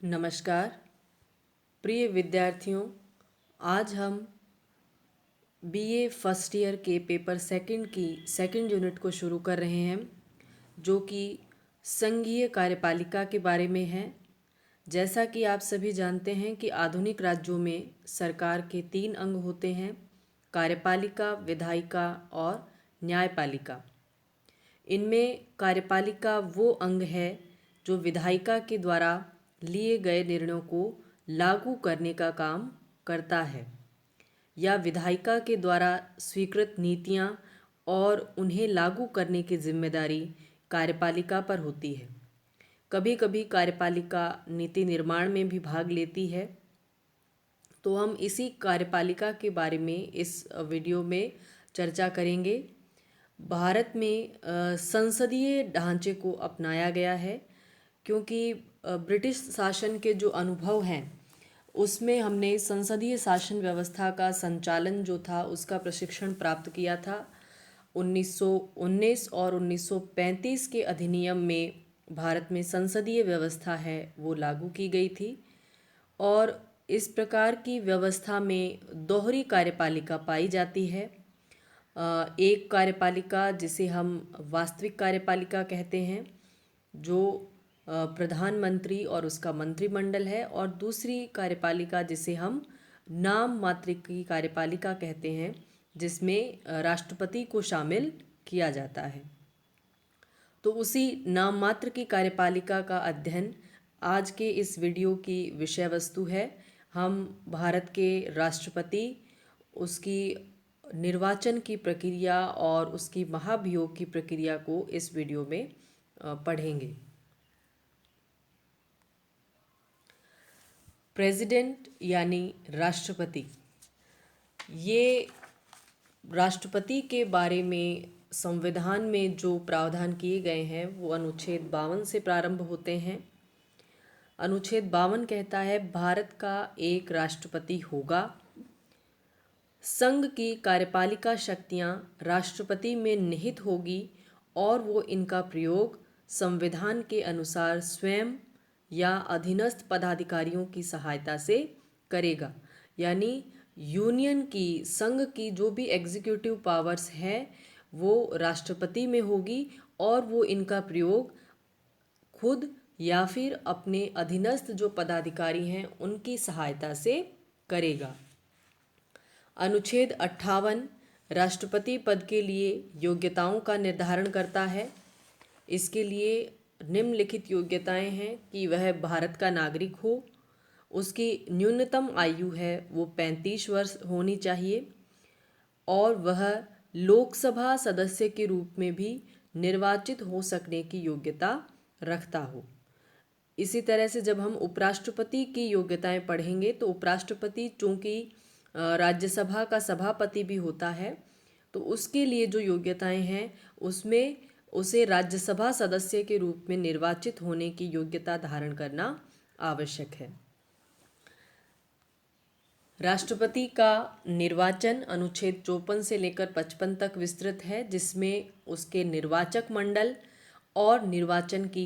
नमस्कार प्रिय विद्यार्थियों। आज हम बीए फर्स्ट ईयर के पेपर सेकंड की सेकंड यूनिट को शुरू कर रहे हैं, जो कि संघीय कार्यपालिका के बारे में है। जैसा कि आप सभी जानते हैं कि आधुनिक राज्यों में सरकार के 3 अंग होते हैं: कार्यपालिका, विधायिका और न्यायपालिका। इनमें कार्यपालिका वो अंग है जो विधायिका के द्वारा लिए गए निर्णयों को लागू करने का काम करता है, या विधायिका के द्वारा स्वीकृत नीतियां और उन्हें लागू करने की जिम्मेदारी कार्यपालिका पर होती है। कभी कभी कार्यपालिका नीति निर्माण में भी भाग लेती है। तो हम इसी कार्यपालिका के बारे में इस वीडियो में चर्चा करेंगे। भारत में संसदीय ढांचे को अपनाया गया है, क्योंकि ब्रिटिश शासन के जो अनुभव हैं उसमें हमने संसदीय शासन व्यवस्था का संचालन जो था उसका प्रशिक्षण प्राप्त किया था। 1919 और 1935 के अधिनियम में भारत में संसदीय व्यवस्था है वो लागू की गई थी, और इस प्रकार की व्यवस्था में दोहरी कार्यपालिका पाई जाती है। एक कार्यपालिका जिसे हम वास्तविक कार्यपालिका कहते हैं, जो प्रधानमंत्री और उसका मंत्रिमंडल है, और दूसरी कार्यपालिका जिसे हम नाम मात्र की कार्यपालिका कहते हैं, जिसमें राष्ट्रपति को शामिल किया जाता है। तो उसी नाम मात्र की कार्यपालिका का अध्ययन आज के इस वीडियो की विषय वस्तु है। हम भारत के राष्ट्रपति, उसकी निर्वाचन की प्रक्रिया और उसकी महाभियोग की प्रक्रिया को इस वीडियो में पढ़ेंगे। प्रेसिडेंट यानी राष्ट्रपति, ये राष्ट्रपति के बारे में संविधान में जो प्रावधान किए गए हैं वो अनुच्छेद 52 से प्रारंभ होते हैं। अनुच्छेद 52 कहता है, भारत का एक राष्ट्रपति होगा। संघ की कार्यपालिका शक्तियां राष्ट्रपति में निहित होगी और वो इनका प्रयोग संविधान के अनुसार स्वयं या अधीनस्थ पदाधिकारियों की सहायता से करेगा। यानी यूनियन की, संघ की जो भी एग्जीक्यूटिव पावर्स हैं वो राष्ट्रपति में होगी, और वो इनका प्रयोग खुद या फिर अपने अधीनस्थ जो पदाधिकारी हैं उनकी सहायता से करेगा। अनुच्छेद 58 राष्ट्रपति पद के लिए योग्यताओं का निर्धारण करता है। इसके लिए निम्नलिखित योग्यताएं हैं कि वह भारत का नागरिक हो, उसकी न्यूनतम आयु है वो 35 वर्ष होनी चाहिए, और वह लोकसभा सदस्य के रूप में भी निर्वाचित हो सकने की योग्यता रखता हो। इसी तरह से जब हम उपराष्ट्रपति की योग्यताएं पढ़ेंगे तो उपराष्ट्रपति चूंकि राज्यसभा का सभापति भी होता है, तो उसके लिए जो योग्यताएं हैं उसमें उसे राज्यसभा सदस्य के रूप में निर्वाचित होने की योग्यता धारण करना आवश्यक है। राष्ट्रपति का निर्वाचन अनुच्छेद 54 से लेकर 55 तक विस्तृत है, जिसमें उसके निर्वाचक मंडल और निर्वाचन की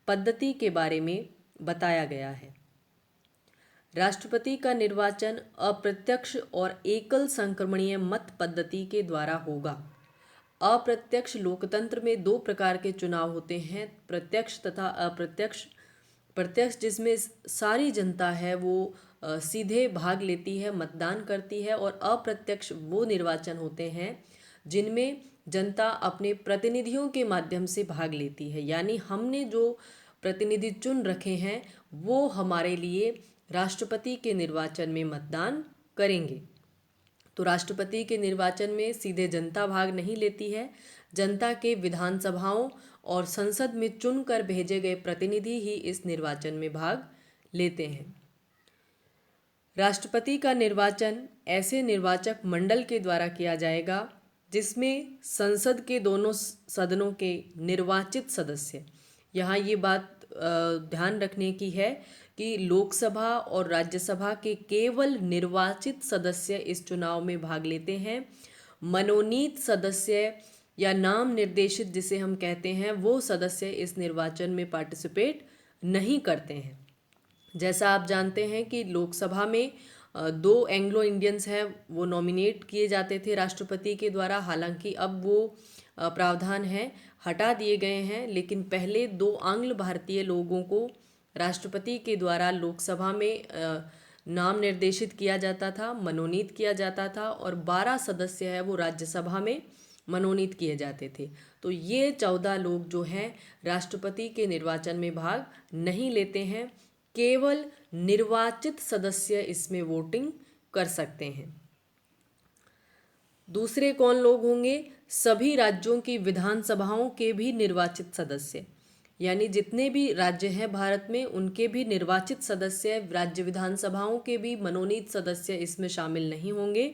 पद्धति के बारे में बताया गया है। राष्ट्रपति का निर्वाचन अप्रत्यक्ष और एकल संक्रमणीय मत पद्धति के द्वारा होगा। अप्रत्यक्ष लोकतंत्र में 2 प्रकार के चुनाव होते हैं, प्रत्यक्ष तथा अप्रत्यक्ष। प्रत्यक्ष जिसमें सारी जनता है वो सीधे भाग लेती है, मतदान करती है, और अप्रत्यक्ष वो निर्वाचन होते हैं जिनमें जनता अपने प्रतिनिधियों के माध्यम से भाग लेती है। यानी हमने जो प्रतिनिधि चुन रखे हैं वो हमारे लिए राष्ट्रपति के निर्वाचन में मतदान करेंगे। तो राष्ट्रपति के निर्वाचन में सीधे जनता भाग नहीं लेती है, जनता के विधानसभाओं और संसद में चुनकर भेजे गए प्रतिनिधि ही इस निर्वाचन में भाग लेते हैं। राष्ट्रपति का निर्वाचन ऐसे निर्वाचक मंडल के द्वारा किया जाएगा जिसमें संसद के दोनों सदनों के निर्वाचित सदस्य, यहाँ ये बात ध्यान रखने की है कि लोकसभा और राज्यसभा के केवल निर्वाचित सदस्य इस चुनाव में भाग लेते हैं। मनोनीत सदस्य या नाम निर्देशित जिसे हम कहते हैं वो सदस्य इस निर्वाचन में पार्टिसिपेट नहीं करते हैं। जैसा आप जानते हैं कि लोकसभा में दो एंग्लो इंडियंस हैं, वो नॉमिनेट किए जाते थे राष्ट्रपति के द्वारा। हालांकि अब वो प्रावधान है हटा दिए गए हैं, लेकिन पहले दो आंग्ल भारतीय लोगों को राष्ट्रपति के द्वारा लोकसभा में नाम निर्देशित किया जाता था, मनोनीत किया जाता था, और 12 सदस्य है वो राज्यसभा में मनोनीत किए जाते थे। तो ये 14 लोग जो हैं राष्ट्रपति के निर्वाचन में भाग नहीं लेते हैं, केवल निर्वाचित सदस्य इसमें वोटिंग कर सकते हैं। दूसरे कौन लोग होंगे? सभी राज्यों की विधानसभाओं के भी निर्वाचित सदस्य, यानी जितने भी राज्य हैं भारत में उनके भी निर्वाचित सदस्य, राज्य विधानसभाओं के भी मनोनीत सदस्य इसमें शामिल नहीं होंगे।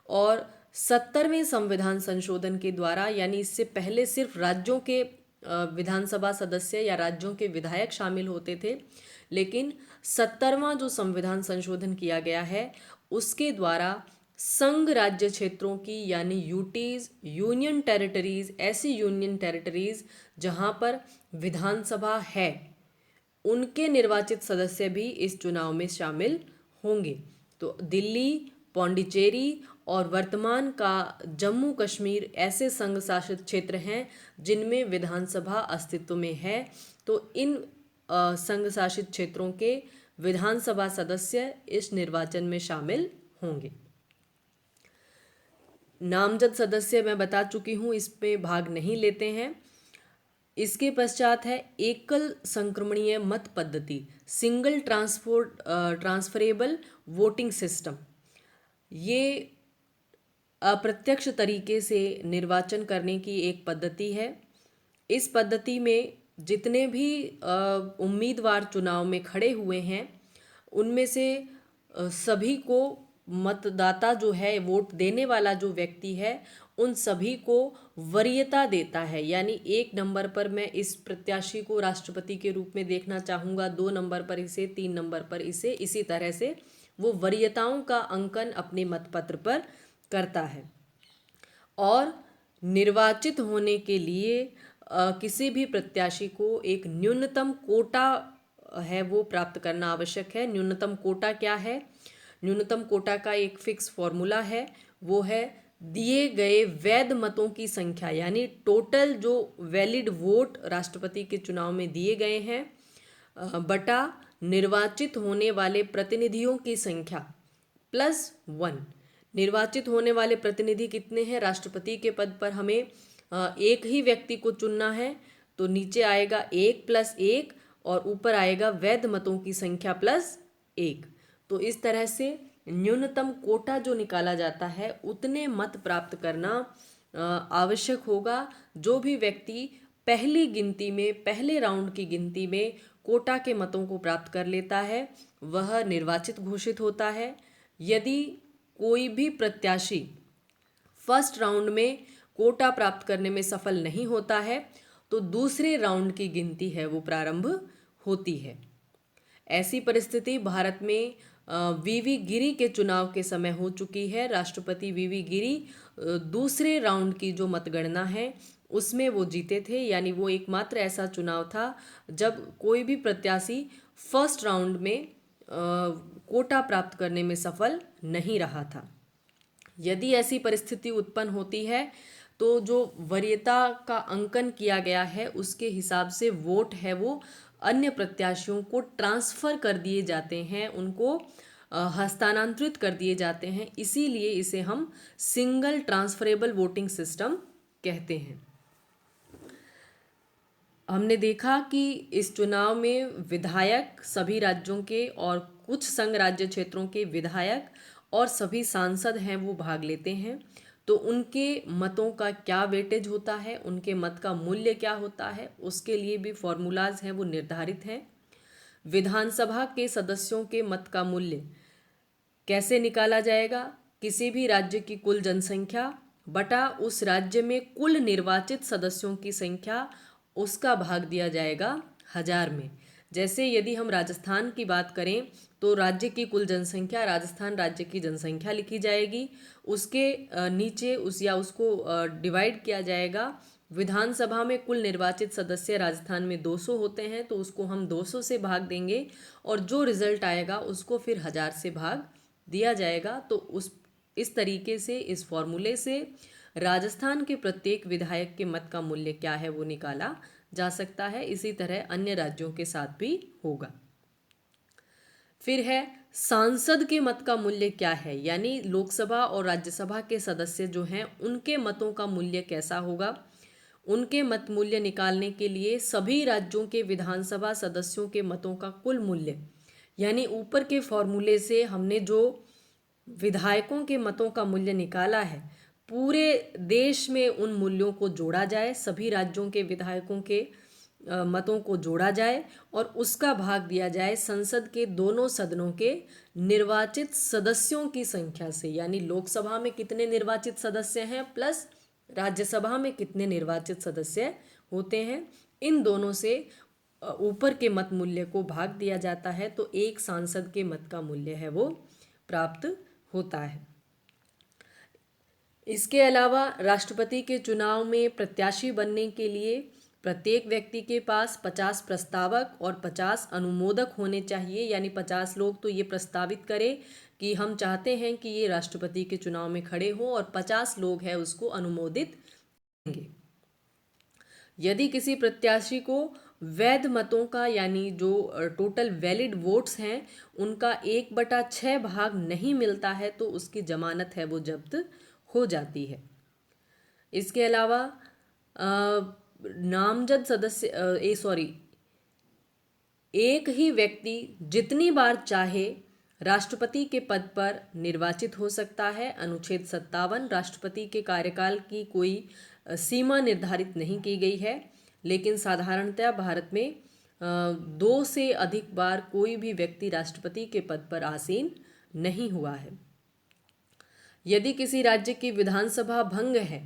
और 70वें संविधान संशोधन के द्वारा, यानी इससे पहले सिर्फ राज्यों के विधानसभा सदस्य या राज्यों के विधायक शामिल होते थे, लेकिन 70वां जो संविधान संशोधन किया गया है उसके द्वारा संघ राज्य क्षेत्रों की, यानी यूटीज, यूनियन टेरिटरीज, ऐसी यूनियन टेरिटरीज जहां पर विधानसभा है, उनके निर्वाचित सदस्य भी इस चुनाव में शामिल होंगे। तो दिल्ली, पौंडीचेरी और वर्तमान का जम्मू कश्मीर ऐसे संघ शासित क्षेत्र हैं जिनमें विधानसभा अस्तित्व में है। तो इन संघ शासित क्षेत्रों के विधानसभा सदस्य इस निर्वाचन में शामिल होंगे। नामजद सदस्य मैं बता चुकी हूँ, इसमें भाग नहीं लेते हैं। इसके पश्चात है एकल संक्रमणीय मत पद्धति, सिंगल ट्रांसफरेबल वोटिंग सिस्टम। ये अप्रत्यक्ष तरीके से निर्वाचन करने की एक पद्धति है। इस पद्धति में जितने भी उम्मीदवार चुनाव में खड़े हुए हैं उनमें से सभी को मतदाता जो है, वोट देने वाला जो व्यक्ति है, उन सभी को वरीयता देता है। यानी 1 नंबर पर मैं इस प्रत्याशी को राष्ट्रपति के रूप में देखना चाहूँगा, 2 नंबर पर इसे, 3 नंबर पर इसे, इसी तरह से वो वरीयताओं का अंकन अपने मतपत्र पर करता है। और निर्वाचित होने के लिए किसी भी प्रत्याशी को एक न्यूनतम कोटा है वो प्राप्त करना आवश्यक है। न्यूनतम कोटा क्या है? न्यूनतम कोटा का एक फिक्स फॉर्मूला है, वो है दिए गए वैध मतों की संख्या, यानी टोटल जो वैलिड वोट राष्ट्रपति के चुनाव में दिए गए हैं बटा निर्वाचित होने वाले प्रतिनिधियों की संख्या +1। निर्वाचित होने वाले प्रतिनिधि कितने हैं? राष्ट्रपति के पद पर हमें एक ही व्यक्ति को चुनना है, तो नीचे आएगा 1 + 1 और ऊपर आएगा वैध मतों की संख्या +1। तो इस तरह से न्यूनतम कोटा जो निकाला जाता है उतने मत प्राप्त करना आवश्यक होगा। जो भी व्यक्ति पहली गिनती में, पहले राउंड की गिनती में कोटा के मतों को प्राप्त कर लेता है वह निर्वाचित घोषित होता है। यदि कोई भी प्रत्याशी फर्स्ट राउंड में कोटा प्राप्त करने में सफल नहीं होता है तो दूसरे राउंड की गिनती है वो प्रारंभ होती है। ऐसी परिस्थिति भारत में वीवी गिरी के चुनाव के समय हो चुकी है। राष्ट्रपति वीवी गिरी दूसरे राउंड की जो मतगणना है उसमें वो जीते थे, यानी वो एकमात्र ऐसा चुनाव था जब कोई भी प्रत्याशी फर्स्ट राउंड में कोटा प्राप्त करने में सफल नहीं रहा था। यदि ऐसी परिस्थिति उत्पन्न होती है तो जो वरीयता का अंकन किया गया है उसके हिसाब से वोट है वो अन्य प्रत्याशियों को ट्रांसफ़र कर दिए जाते हैं, उनको हस्तांतरित कर दिए जाते हैं। इसीलिए इसे हम सिंगल ट्रांसफरेबल वोटिंग सिस्टम कहते हैं। हमने देखा कि इस चुनाव में विधायक सभी राज्यों के और कुछ संघ राज्य क्षेत्रों के विधायक और सभी सांसद हैं वो भाग लेते हैं। तो उनके मतों का क्या वेटेज होता है, उनके मत का मूल्य क्या होता है, उसके लिए भी फॉर्मूलाज हैं वो निर्धारित हैं। विधानसभा के सदस्यों के मत का मूल्य कैसे निकाला जाएगा? किसी भी राज्य की कुल जनसंख्या बटा उस राज्य में कुल निर्वाचित सदस्यों की संख्या, उसका भाग दिया जाएगा 1000 में। जैसे यदि हम राजस्थान की बात करें तो राज्य की कुल जनसंख्या, राजस्थान राज्य की जनसंख्या लिखी जाएगी, उसके नीचे उसको डिवाइड किया जाएगा विधानसभा में कुल निर्वाचित सदस्य राजस्थान में 200 होते हैं, तो उसको हम 200 से भाग देंगे और जो रिजल्ट आएगा उसको फिर 1000 से भाग दिया जाएगा। तो इस तरीके से, इस फॉर्मूले से राजस्थान के प्रत्येक विधायक के मत का मूल्य क्या है वो निकाला जा सकता है। इसी तरह अन्य राज्यों के साथ भी होगा। फिर है सांसद के मत का मूल्य क्या है, यानी लोकसभा और राज्यसभा के सदस्य जो हैं उनके मतों का मूल्य कैसा होगा। उनके मत मूल्य निकालने के लिए सभी राज्यों के विधानसभा सदस्यों के मतों का कुल मूल्य, यानी ऊपर के फॉर्मूले से हमने जो विधायकों के मतों का मूल्य निकाला है, पूरे देश में उन मूल्यों को जोड़ा जाए, सभी राज्यों के विधायकों के मतों को जोड़ा जाए और उसका भाग दिया जाए संसद के दोनों सदनों के निर्वाचित सदस्यों की संख्या से, यानी लोकसभा में कितने निर्वाचित सदस्य हैं प्लस राज्यसभा में कितने निर्वाचित सदस्य होते हैं, इन दोनों से ऊपर के मत मूल्य को भाग दिया जाता है, तो एक सांसद के मत का मूल्य है वो प्राप्त होता है। इसके अलावा राष्ट्रपति के चुनाव में प्रत्याशी बनने के लिए प्रत्येक व्यक्ति के पास 50 प्रस्तावक और 50 अनुमोदक होने चाहिए, यानी 50 लोग तो ये प्रस्तावित करें कि हम चाहते हैं कि ये राष्ट्रपति के चुनाव में खड़े हों और 50 लोग हैं उसको अनुमोदित करेंगे। यदि किसी प्रत्याशी को वैध मतों का, यानी जो टोटल वैलिड वोट्स हैं उनका 1/6 भाग नहीं मिलता है तो उसकी जमानत है वो जब्त हो जाती है। इसके अलावा नामजद सदस्य एक ही व्यक्ति जितनी बार चाहे राष्ट्रपति के पद पर निर्वाचित हो सकता है। अनुच्छेद 57 राष्ट्रपति के कार्यकाल की कोई सीमा निर्धारित नहीं की गई है, लेकिन साधारणतः भारत में 2 से अधिक बार कोई भी व्यक्ति राष्ट्रपति के पद पर आसीन नहीं हुआ है। यदि किसी राज्य की विधानसभा भंग है,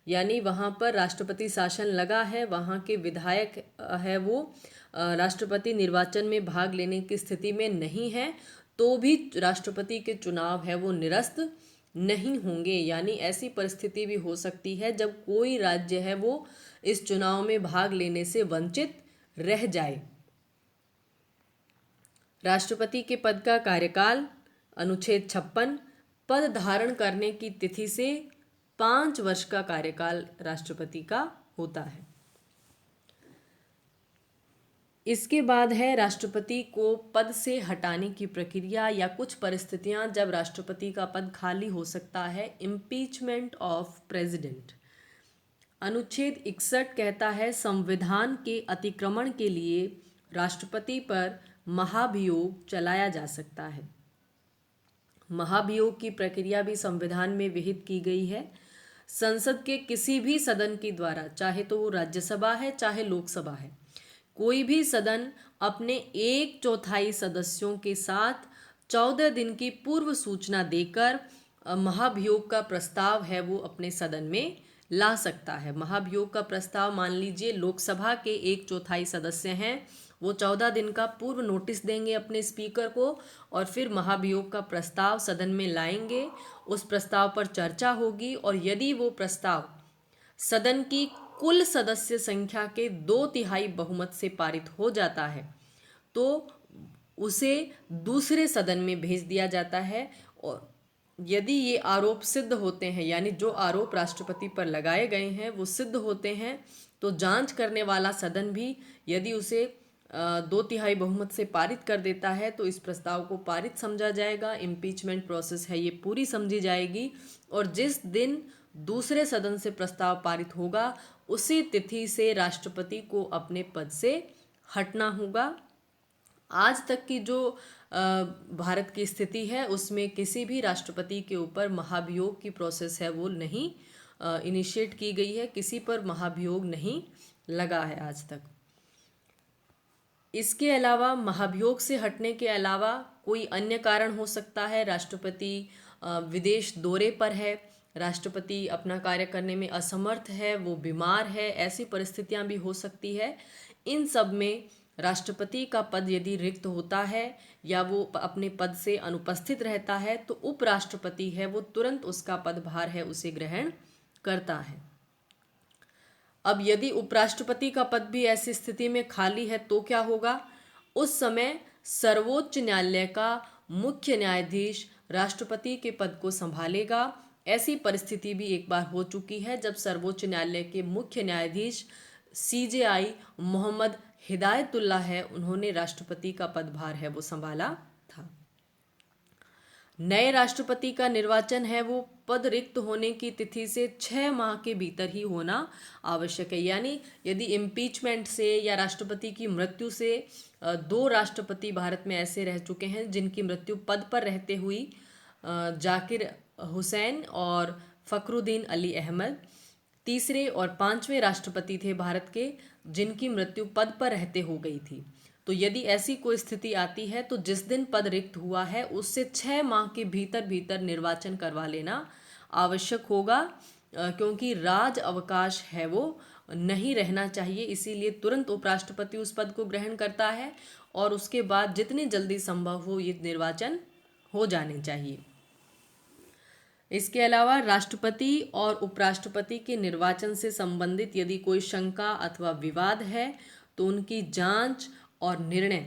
यानी वहाँ पर राष्ट्रपति शासन लगा है, वहाँ के विधायक है वो राष्ट्रपति निर्वाचन में भाग लेने की स्थिति में नहीं है, तो भी राष्ट्रपति के चुनाव है वो निरस्त नहीं होंगे। यानी ऐसी परिस्थिति भी हो सकती है जब कोई राज्य है वो इस चुनाव में भाग लेने से वंचित रह जाए। राष्ट्रपति के पद का कार्यकाल, अनुच्छेद 56, पद धारण करने की तिथि से 5 वर्ष का कार्यकाल राष्ट्रपति का होता है। इसके बाद है राष्ट्रपति को पद से हटाने की प्रक्रिया या कुछ परिस्थितियां जब राष्ट्रपति का पद खाली हो सकता है। Impeachment of president. अनुच्छेद 61 कहता है संविधान के अतिक्रमण के लिए राष्ट्रपति पर महाभियोग चलाया जा सकता है। महाभियोग की प्रक्रिया भी संविधान में विहित की गई है। संसद के किसी भी सदन के द्वारा, चाहे तो वो राज्यसभा है चाहे लोकसभा है, कोई भी सदन अपने 1/4 सदस्यों के साथ 14 दिन की पूर्व सूचना देकर महाभियोग का प्रस्ताव है वो अपने सदन में ला सकता है। महाभियोग का प्रस्ताव, मान लीजिए लोकसभा के 1/4 सदस्य हैं, वो 14 दिन का पूर्व नोटिस देंगे अपने स्पीकर को और फिर महाभियोग का प्रस्ताव सदन में लाएंगे। उस प्रस्ताव पर चर्चा होगी और यदि वो प्रस्ताव सदन की कुल सदस्य संख्या के 2/3 बहुमत से पारित हो जाता है तो उसे दूसरे सदन में भेज दिया जाता है। और यदि ये आरोप सिद्ध होते हैं, यानी जो आरोप राष्ट्रपति पर लगाए गए हैं वो सिद्ध होते हैं, तो जांच करने वाला सदन भी यदि उसे 2/3 बहुमत से पारित कर देता है तो इस प्रस्ताव को पारित समझा जाएगा। इम्पीचमेंट प्रोसेस है ये पूरी समझी जाएगी और जिस दिन दूसरे सदन से प्रस्ताव पारित होगा उसी तिथि से राष्ट्रपति को अपने पद से हटना होगा। आज तक की जो भारत की स्थिति है उसमें किसी भी राष्ट्रपति के ऊपर महाभियोग की प्रोसेस है वो नहीं इनिशिएट की गई है, किसी पर महाभियोग नहीं लगा है आज तक। इसके अलावा महाभियोग से हटने के अलावा कोई अन्य कारण हो सकता है। राष्ट्रपति विदेश दौरे पर है, राष्ट्रपति अपना कार्य करने में असमर्थ है, वो बीमार है, ऐसी परिस्थितियां भी हो सकती है। इन सब में राष्ट्रपति का पद यदि रिक्त होता है या वो अपने पद से अनुपस्थित रहता है तो उपराष्ट्रपति है वो तुरंत उसका पदभार है उसे ग्रहण करता है। अब यदि उपराष्ट्रपति का पद भी ऐसी स्थिति में खाली है तो क्या होगा? उस समय सर्वोच्च न्यायालय का मुख्य न्यायाधीश राष्ट्रपति के पद को संभालेगा। ऐसी परिस्थिति भी एक बार हो चुकी है जब सर्वोच्च न्यायालय के मुख्य न्यायाधीश CJI मोहम्मद हिदायतुल्लाह है, उन्होंने राष्ट्रपति का पदभार है वो संभाला था। नए राष्ट्रपति का निर्वाचन है वो पद रिक्त होने की तिथि से 6 माह के भीतर ही होना आवश्यक है। यानी यदि इम्पीचमेंट से या राष्ट्रपति की मृत्यु से 2 राष्ट्रपति भारत में ऐसे रह चुके हैं जिनकी मृत्यु पद पर रहते हुई, जाकिर हुसैन और फखरुद्दीन अली अहमद तीसरे और 5वें राष्ट्रपति थे भारत के जिनकी मृत्यु पद पर रहते हो गई थी। तो यदि ऐसी कोई स्थिति आती है तो जिस दिन पद रिक्त हुआ है उससे 6 माह के भीतर भीतर निर्वाचन करवा लेना आवश्यक होगा, क्योंकि राज अवकाश है वो नहीं रहना चाहिए। इसीलिए तुरंत उपराष्ट्रपति उस पद को ग्रहण करता है और उसके बाद जितनी जल्दी संभव हो ये निर्वाचन हो जाने चाहिए। इसके अलावा राष्ट्रपति और उपराष्ट्रपति के निर्वाचन से संबंधित यदि कोई शंका अथवा विवाद है तो उनकी जांच और निर्णय,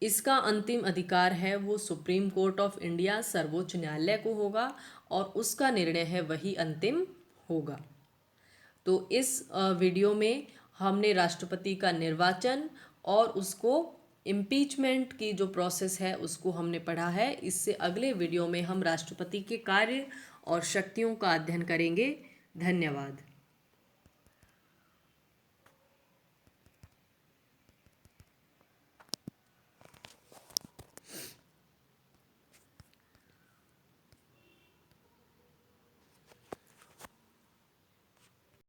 इसका अंतिम अधिकार है वो सुप्रीम कोर्ट ऑफ इंडिया सर्वोच्च न्यायालय को होगा और उसका निर्णय है वही अंतिम होगा। तो इस वीडियो में हमने राष्ट्रपति का निर्वाचन और उसको इम्पीचमेंट की जो प्रोसेस है उसको हमने पढ़ा है। इससे अगले वीडियो में हम राष्ट्रपति के कार्य और शक्तियों का अध्ययन करेंगे। धन्यवाद।